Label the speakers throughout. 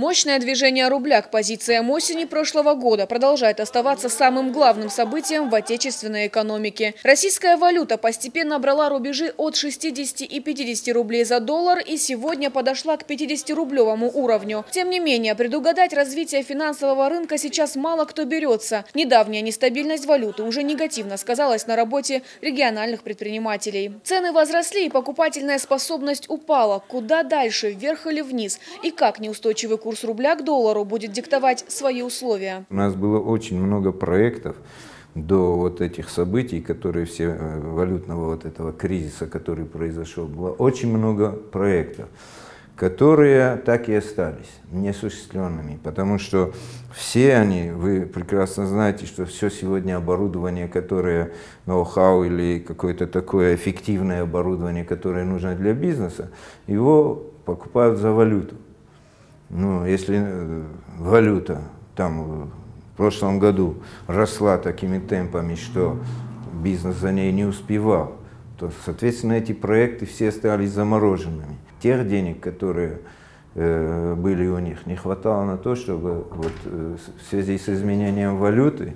Speaker 1: Мощное движение рубля к позициям осени прошлого года продолжает оставаться самым главным событием в отечественной экономике. Российская валюта постепенно брала рубежи от 60 и 50 рублей за доллар и сегодня подошла к 50-рублевому уровню. Тем не менее, предугадать развитие финансового рынка сейчас мало кто берется. Недавняя нестабильность валюты уже негативно сказалась на работе региональных предпринимателей. Цены возросли и покупательная способность упала. Куда дальше, вверх или вниз? И как неустойчивый курс рубля к доллару будет диктовать свои условия?
Speaker 2: У нас было очень много проектов до вот этих событий, которые все, валютного вот этого кризиса, который произошел. Было очень много проектов, которые так и остались неосуществленными, потому что все они, вы прекрасно знаете, что все сегодня оборудование, которое ноу-хау или какое-то такое эффективное оборудование, которое нужно для бизнеса, его покупают за валюту. Ну, если валюта там в прошлом году росла такими темпами, что бизнес за ней не успевал, то, соответственно, эти проекты все остались замороженными. Тех денег, которые были у них, не хватало на то, чтобы вот, в связи с изменением валюты,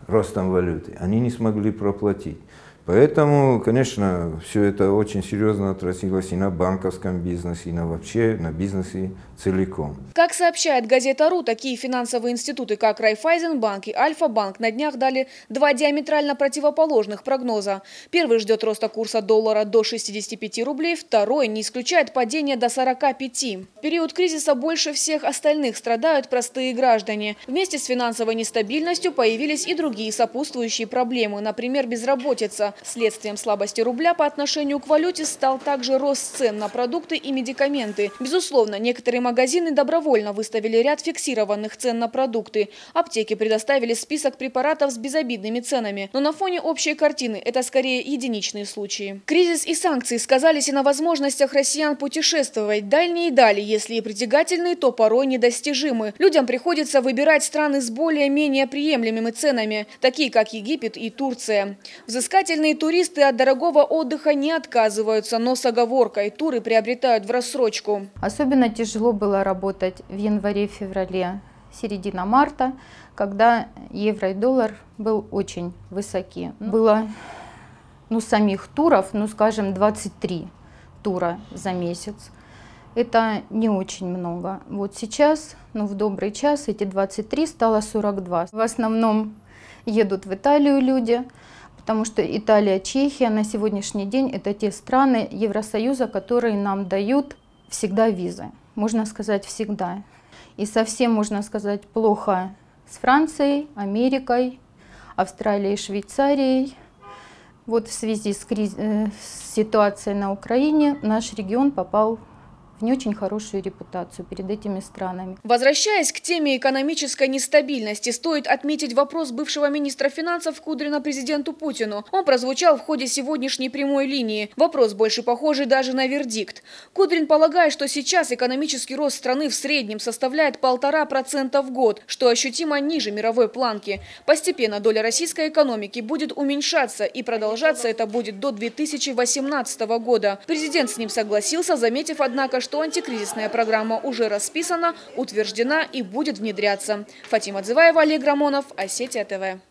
Speaker 2: ростом валюты, они не смогли проплатить. Поэтому, конечно, все это очень серьезно отразилось и на банковском бизнесе, и вообще на бизнесе целиком.
Speaker 1: Как сообщает газета РУ, такие финансовые институты, как Райффайзенбанк и Альфа-банк, на днях дали два диаметрально противоположных прогноза. Первый ждет роста курса доллара до 65 рублей, второй не исключает падения до 45. В период кризиса больше всех остальных страдают простые граждане. Вместе с финансовой нестабильностью появились и другие сопутствующие проблемы, например, безработица. Следствием слабости рубля по отношению к валюте стал также рост цен на продукты и медикаменты. Безусловно, некоторые магазины добровольно выставили ряд фиксированных цен на продукты. Аптеки предоставили список препаратов с безобидными ценами. Но на фоне общей картины это скорее единичные случаи. Кризис и санкции сказались и на возможностях россиян путешествовать. Дальние дали, если и притягательные, то порой недостижимы. Людям приходится выбирать страны с более-менее приемлемыми ценами, такие как Египет и Турция. Взыскательные туристы от дорогого отдыха не отказываются, но с оговоркой: туры приобретают в рассрочку.
Speaker 3: Особенно тяжело было работать в январе-феврале, середина марта, когда евро и доллар был очень высоки. Было самих туров, скажем, 23 тура за месяц. Это не очень много. Вот сейчас, в добрый час, эти 23 стало 42. В основном едут в Италию люди, потому что Италия, Чехия на сегодняшний день – это те страны Евросоюза, которые нам дают всегда визы. Можно сказать, всегда. И совсем, можно сказать, плохо с Францией, Америкой, Австралией, Швейцарией. Вот в связи с ситуацией на Украине наш регион попал в не очень хорошую репутацию перед этими странами.
Speaker 1: Возвращаясь к теме экономической нестабильности, стоит отметить вопрос бывшего министра финансов Кудрина президенту Путину. Он прозвучал в ходе сегодняшней прямой линии. Вопрос больше похожий даже на вердикт. Кудрин полагает, что сейчас экономический рост страны в среднем составляет 1,5% в год, что ощутимо ниже мировой планки. Постепенно доля российской экономики будет уменьшаться, и продолжаться это будет до 2018 года. Президент с ним согласился, заметив, однако, что антикризисная программа уже расписана, утверждена и будет внедряться. Фатима Дзываева, Олег Рамонов, Осетия ТВ.